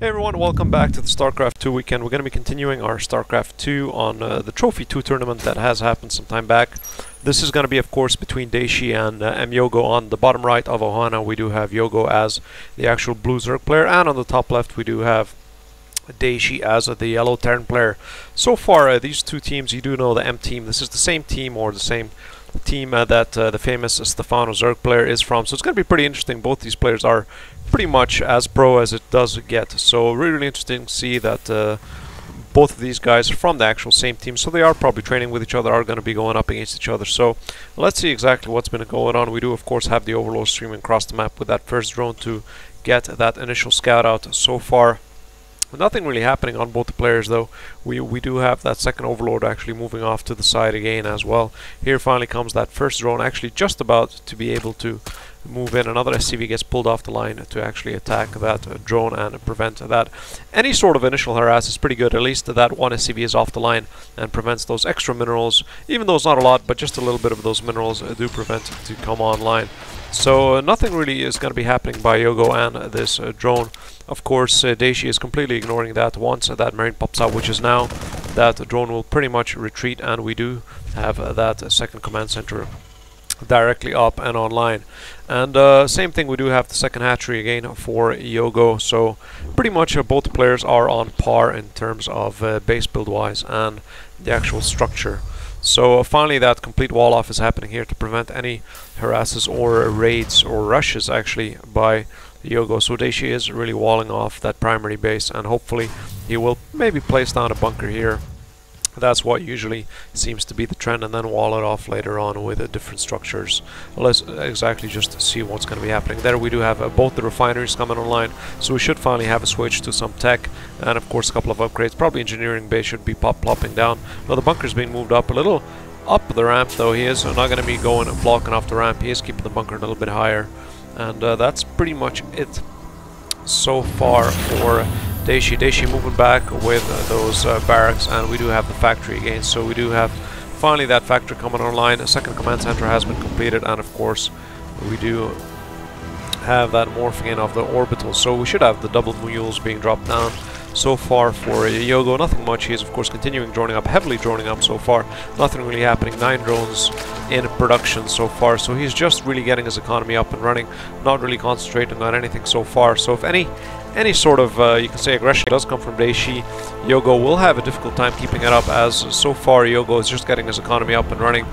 Hey everyone, welcome back to the StarCraft 2 weekend. We're going to be continuing our StarCraft 2 on the Trophy 2 tournament that has happened some time back. This is going to be, of course, between Dayshi and Yogo. On the bottom right of Ohana, we do have Yogo as the actual blue Zerg player, and on the top left, we do have Dayshi as the yellow Terran player. So far, these two teams, you do know the M team. This is the same team or the same team that the famous Stefano Zerg player is from. So it's going to be pretty interesting. Both these players are pretty much as pro as it does get. So really interesting to see that both of these guys are from the actual same team. So they are probably training with each other, are going to be going up against each other. So let's see exactly what's been going on. We do, of course, have the Overlord streaming across the map with that first drone to get that initial scout out. So far, nothing really happening on both the players, though. We do have that second Overlord actually moving off to the side again as well. Here finally comes that first drone, actually just about to be able to move in. Another SCV gets pulled off the line to actually attack that drone and prevent that. Any sort of initial harass is pretty good. At least that one SCV is off the line and prevents those extra minerals, even though it's not a lot, but just a little bit of those minerals do prevent it to come online. So nothing really is going to be happening by Yogo and this drone. Of course, Dayshi is completely ignoring that. Once that marine pops out, which is now, that drone will pretty much retreat, and we do have that second command center directly up and online. And same thing, we do have the second hatchery again for Yogo. So pretty much both players are on par in terms of base build wise and the actual structure. So finally that complete wall off is happening here to prevent any harasses or raids or rushes actually by Yogo. So Dayshi is really walling off that primary base, and hopefully he will maybe place down a bunker here. That's what usually seems to be the trend, and then wall it off later on with different structures. Let's exactly just see what's going to be happening. There we do have both the refineries coming online, so we should finally have a switch to some tech, and of course a couple of upgrades. Probably engineering base should be plopping down. Now the bunker's being moved up a little up the ramp, though. He is not going to be going and blocking off the ramp. He is keeping the bunker a little bit higher, and that's pretty much it so far for Dayshi. Dayshi moving back with those barracks, and we do have the factory again. So we do have finally that factory coming online. A second command center has been completed, and of course we do have that morphing in of the orbitals. So we should have the double mules being dropped down. So far for Yogo, nothing much. He is of course continuing droning up, heavily droning up so far. Nothing really happening. 9 drones in production so far, so he's just really getting his economy up and running, not really concentrating on anything so far. So if any sort of you can say aggression does come from Dayshi, Yogo will have a difficult time keeping it up, as so far Yogo is just getting his economy up and running.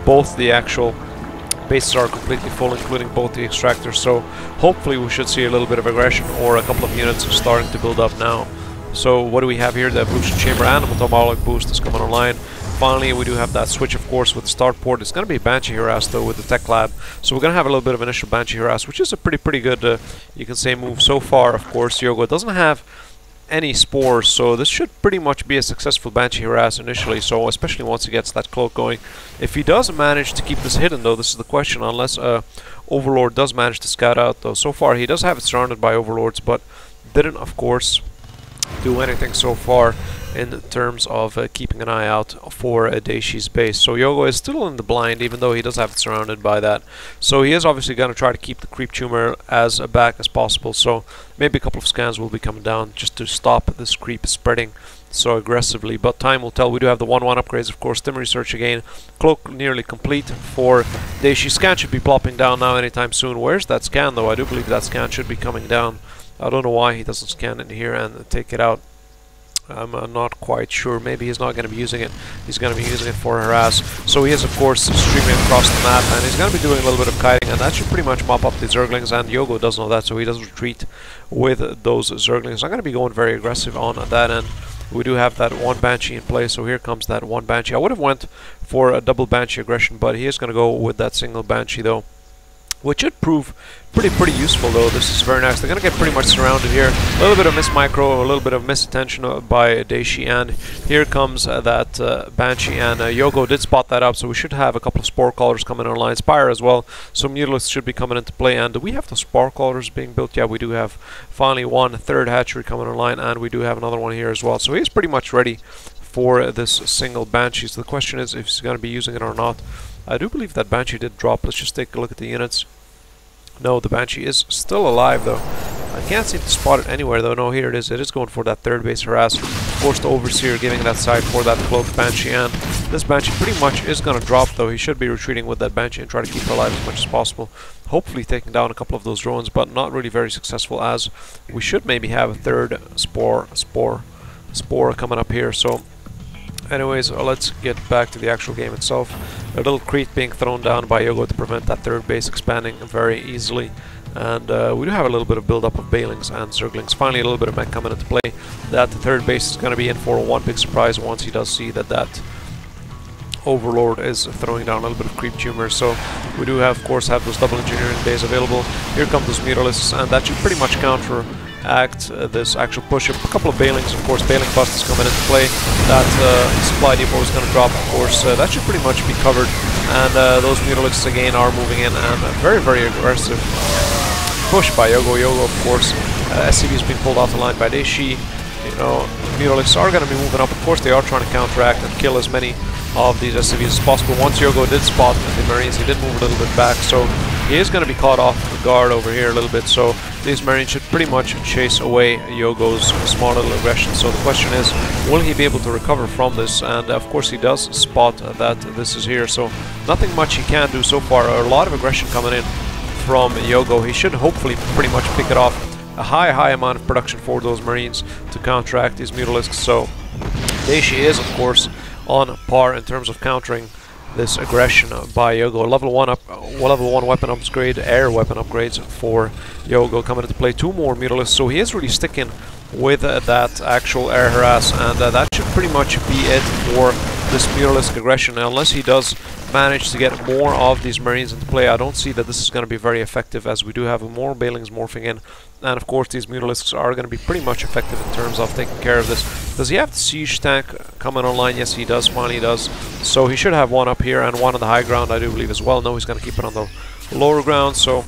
Both the actual bases are completely full, including both the extractors, so hopefully we should see a little bit of aggression or a couple of units starting to build up now. So what do we have here? The evolution chamber and the metabolic boost is coming online. Finally, we do have that switch, of course, with the start port. It's going to be Banshee harass, though, with the tech lab. So we're going to have a little bit of initial Banshee harass, which is a pretty good, you can say, move so far. Of course, Yogo doesn't have any spores, so this should pretty much be a successful Banshee harass initially. So especially once he gets that cloak going. If he does manage to keep this hidden, though, this is the question. Unless Overlord does manage to scout out, though. So far, he does have it surrounded by Overlords, but didn't, of course, do anything so far in terms of keeping an eye out for Dayshi's base. So Yogo is still in the blind, even though he does have it surrounded by that. So he is obviously going to try to keep the creep tumor as back as possible. So maybe a couple of scans will be coming down just to stop this creep spreading so aggressively. But time will tell. We do have the 1-1 upgrades, of course. Stim research again. Cloak nearly complete for Dayshi. Scan should be plopping down now anytime soon. Where's that scan, though? I do believe that scan should be coming down. I don't know why he doesn't scan in here and take it out. I'm not quite sure. Maybe he's not going to be using it. He's going to be using it for harass. So he is, of course, streaming across the map, and he's going to be doing a little bit of kiting, and that should pretty much mop up the Zerglings, and Yogo does know that, so he does retreat with those Zerglings. I'm going to be going very aggressive on that end. We do have that one Banshee in play, so here comes that one Banshee. I would have went for a double Banshee aggression, but he is going to go with that single Banshee, though, which should prove pretty useful, though. This is very nice. They're going to get pretty much surrounded here. A little bit of miss micro, a little bit of misattention by Dayshi, and here comes that Banshee, and Yogo did spot that up, so we should have a couple of Spore Callers coming online. Spire as well, so Mutalisks should be coming into play. And do we have the Spore Callers being built? Yeah, we do have finally one third hatchery coming online, and we do have another one here as well. So he's pretty much ready for this single Banshee. So the question is if he's going to be using it or not. I do believe that Banshee did drop. Let's just take a look at the units. No, the Banshee is still alive, though. I can't seem to spot it anywhere though. No, here it is. It is going for that third base harass. Of course, the Overseer giving that side for that cloaked Banshee, and this Banshee pretty much is going to drop though. He should be retreating with that Banshee and try to keep it alive as much as possible. Hopefully taking down a couple of those drones, but not really very successful, as we should maybe have a third spore coming up here. So anyways, let's get back to the actual game itself. A little creep being thrown down by Yogo to prevent that third base expanding very easily. And we do have a little bit of build-up of Bailings and Zerglings. Finally, a little bit of mech coming into play. That the third base is going to be in for one big surprise once he does see that that Overlord is throwing down a little bit of creep tumor. So we do have, of course, have those double engineering bays available. Here come those Mutalisks, and that should pretty much counteract this actual push. A couple of Bailings, of course, Bailing Bust is coming into play. That supply depot is going to drop, of course. That should pretty much be covered. And those Mutalisks again are moving in, and very, very aggressive push by Yogo. Yogo, of course, SCV is being pulled off the line by Dayshi. You know, Mutalisks are going to be moving up. Of course, they are trying to counteract and kill as many of these SCVs as possible. Once Yogo did spot the Marines, he did move a little bit back, so he is going to be caught off guard over here a little bit. So these Marines should pretty much chase away Yogo's small little aggression. So the question is, will he be able to recover from this? And of course he does spot that this is here, so nothing much he can do so far. A lot of aggression coming in from Yogo. He should hopefully pretty much pick it off. A high amount of production for those Marines to counteract these Mutalisks. So Dayshi is, of course, on par in terms of countering this aggression by Yogo. Level 1 weapon upgrade, air weapon upgrades for Yogo coming into play. 2 more Mutalisks, so he is really sticking with that actual air harass, and that should pretty much be it for this Mutalisk aggression. Now, unless he does manage to get more of these Marines into play, I don't see that this is going to be very effective, as we do have more Bailings morphing in, and of course these Mutalisks are going to be pretty much effective in terms of taking care of this. Does he have the siege tank coming online? Yes, he does. Finally does. So he should have one up here and one on the high ground, I do believe, as well. No, he's going to keep it on the lower ground, so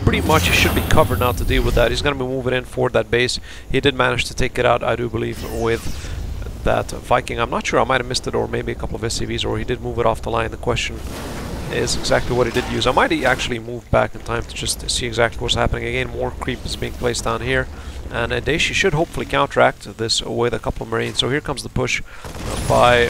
pretty much he should be covered now to deal with that. He's going to be moving in for that base. He did manage to take it out, I do believe, with that Viking. I'm not sure, I might have missed it, or maybe a couple of SCVs, or he did move it off the line. The question is exactly what he did use. I might actually move back in time to just see exactly what's happening. Again, more creep is being placed down here, and Dayshi should hopefully counteract this with a couple of Marines. So here comes the push by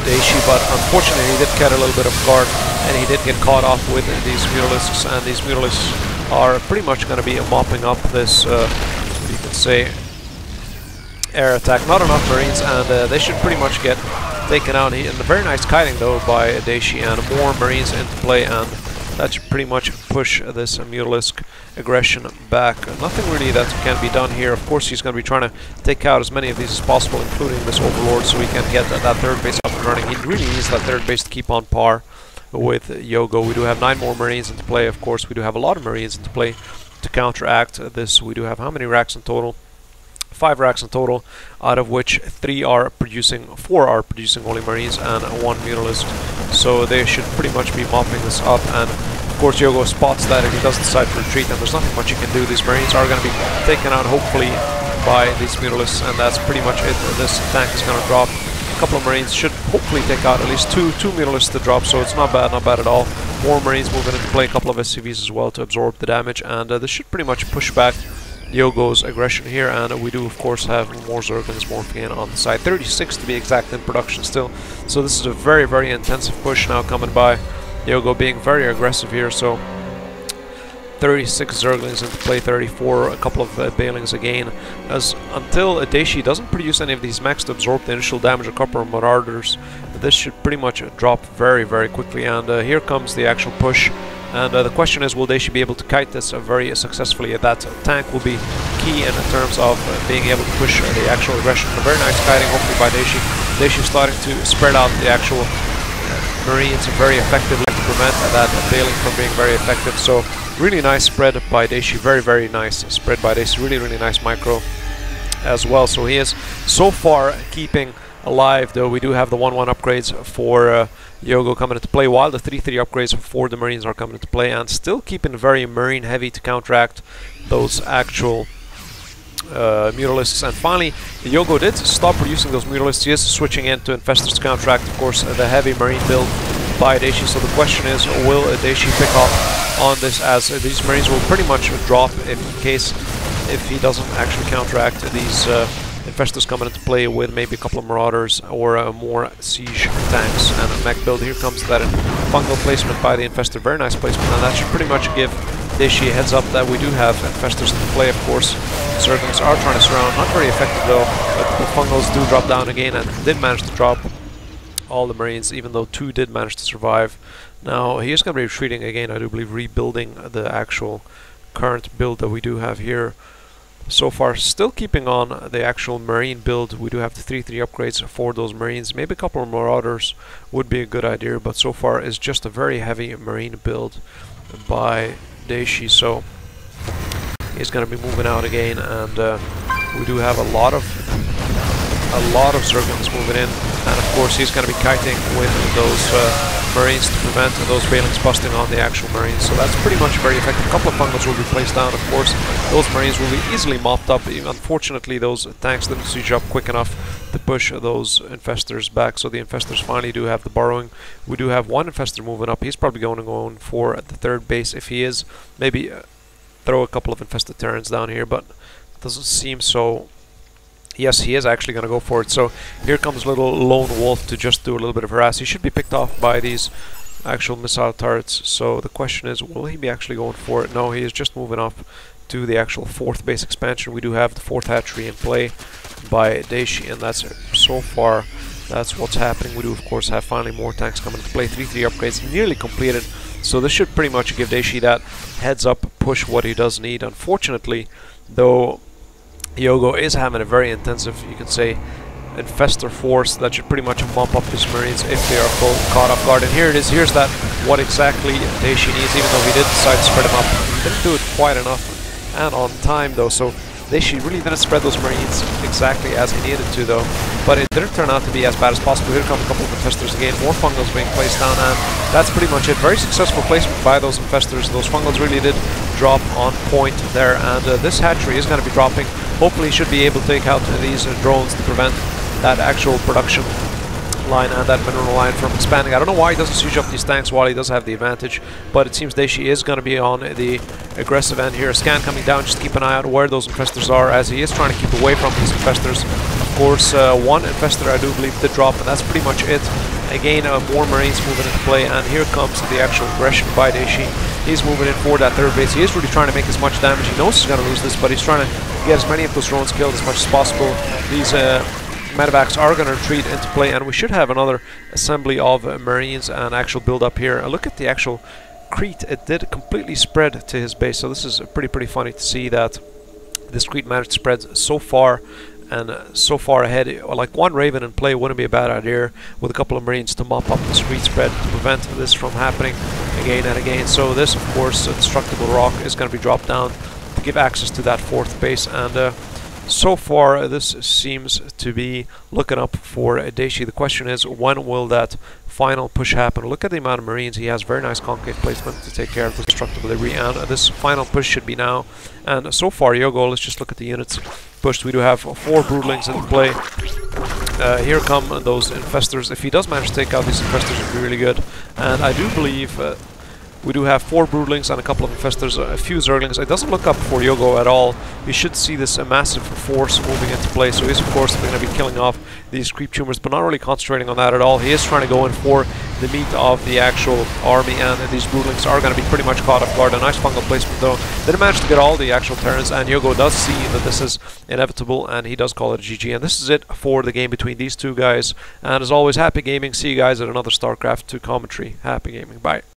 Dayshi, but unfortunately he did get a little bit of guard, and he did get caught off with these Mutalisks, and these Mutalisks are pretty much going to be mopping up this, you can say, air attack. Not enough Marines, and they should pretty much get taken out. And a very nice kiting though by Dayshi, and more Marines into play, and that should pretty much push this Mutalisk aggression back. Nothing really that can be done here. Of course he's going to be trying to take out as many of these as possible, including this Overlord, so he can get that third base up and running. He really needs that third base to keep on par with Yogo. We do have 9 more Marines into play. Of course we do have a lot of Marines into play to counteract this. We do have how many racks in total? 5 racks in total, out of which 4 are producing only Marines and 1 Mutalisk. So they should pretty much be mopping this up, and of course Yogo spots that and he does decide to retreat, and there's nothing much he can do. These Marines are going to be taken out hopefully by these Mutalisks, and that's pretty much it. This tank is going to drop. A couple of Marines should hopefully take out at least two Mutalisks to drop, so it's not bad at all. More Marines moving into play, a couple of SCVs as well to absorb the damage, and this should pretty much push back Yogo's aggression here. And we do of course have more Zerglings morphing in on the side, 36 to be exact in production still, so this is a very intensive push now coming by. Yogo being very aggressive here, so 36 Zerglings into play, 34, a couple of Bailings again, as until Dayshi doesn't produce any of these mechs to absorb the initial damage, a couple of Marauders, this should pretty much drop very quickly. And here comes the actual push, and the question is, will Dayshi be able to kite this very successfully? That tank will be key in terms of being able to push the actual aggression. A very nice kiting hopefully by Dayshi. Dayshi starting to spread out the actual Marines very effectively to prevent that Bailing from being very effective. So really nice spread by Dayshi, very nice spread by Dayshi, really nice micro as well. So he is so far keeping alive, though we do have the 1-1 upgrades for Yogo coming into play, while the 3-3 upgrades for the Marines are coming into play, and still keeping very Marine heavy to counteract those actual Mutalisks. And finally Yogo did stop producing those Mutalisks. He is switching into Infestors to counteract, of course, the heavy Marine build by Dayshi. So the question is, will Dayshi pick off on this, as these Marines will pretty much drop if he doesn't actually counteract these Infestors coming into play with maybe a couple of Marauders or more Siege tanks and a mech build. Here comes that fungal placement by the Infestor, very nice placement, and that should pretty much give Dayshi a heads up that we do have Infestors in play. Of course, Zerglings are trying to surround, not very effective though, but the fungals do drop down again and did manage to drop all the Marines, even though 2 did manage to survive. Now he is going to be retreating again, I do believe, rebuilding the actual current build that we do have here. So far, still keeping on the actual Marine build. We do have the 3-3 upgrades for those Marines. Maybe a couple of Marauders would be a good idea, but so far is just a very heavy Marine build by Dayshi. So he's going to be moving out again, and we do have a lot of Zerglings moving in, and of course he's going to be kiting with those Marines to prevent those Balings busting on the actual Marines. So that's pretty much very effective. A couple of fungals will be placed down, of course. Those Marines will be easily mopped up. Unfortunately, those tanks didn't siege up quick enough to push those Infestors back, so the Infestors finally do have the burrowing. We do have one Infestor moving up. He's probably going to go for the 3rd base if he is. Maybe throw a couple of Infested Terrans down here, but it doesn't seem so. Yes, he is actually going to go for it. So here comes little Lone Wolf to just do a little bit of harass. He should be picked off by these actual missile turrets. So the question is, will he be actually going for it? No, he is just moving up to the actual 4th base expansion. We do have the 4th hatchery in play by Dayshi, and that's so far that's what's happening. We do of course have finally more tanks coming into play. 3-3 upgrades nearly completed. So this should pretty much give Dayshi that heads up push what he does need. Unfortunately, though, Yogo is having a very intensive, you could say, Infestor force that should pretty much mop up his Marines if they are caught off guard. And here it is, here's that, what exactly Dayshi needs, even though he did decide to spread them up. He didn't do it quite enough and on time though, so Dayshi really didn't spread those Marines exactly as he needed to though. But it didn't turn out to be as bad as possible. Here come a couple of Infestors again, more fungals being placed down, and that's pretty much it. Very successful placement by those Infestors. Those fungals really did drop on point there, and this hatchery is going to be dropping. Hopefully he should be able to take out these drones to prevent that actual production line and that mineral line from expanding. I don't know why he doesn't siege up these tanks while he does have the advantage, but it seems Dayshi is going to be on the aggressive end here. Scan coming down, just keep an eye out where those Infestors are, as he is trying to keep away from these Infestors. Of course, one Infestor I do believe did drop, and that's pretty much it. Again, more Marines moving into play, and here comes the actual aggression by Dayshi. He's moving in for that 3rd base. He is really trying to make as much damage. He knows he's going to lose this, but he's trying to get as many of those drones killed as much as possible. These medevacs are going to retreat into play, and we should have another assembly of Marines and actual build up here. Look at the actual Crete. It did completely spread to his base, so this is pretty funny to see that this Crete managed to spread so far and so far ahead. Like one Raven in play wouldn't be a bad idea, with a couple of Marines to mop up the Crete spread to prevent this from happening again and again. So this, of course, destructible rock is going to be dropped down to give access to that 4th base, and so far this seems to be looking up for Dayshi. The question is, when will that final push happen? Look at the amount of Marines. He has very nice concave placement to take care of the destructible debris, and this final push should be now. And so far, Yogo, let's just look at the units pushed. We do have 4 Broodlings in play. Here come those Infestors. If he does manage to take out these Infestors, it would be really good. And I do believe we do have 4 Broodlings and a couple of Infestors, a few Zerglings. It doesn't look up for Yogo at all. You should see this massive force moving into play, so he's of course going to be killing off these creep tumors, but not really concentrating on that at all. He is trying to go in for the meat of the actual army, and these Broodlings are going to be pretty much caught off guard. A nice fungal placement though. They didn't manage to get all the actual Terrans, and Yogo does see that this is inevitable, and he does call it a GG. And this is it for the game between these two guys. And as always, happy gaming. See you guys at another StarCraft 2 commentary. Happy gaming. Bye.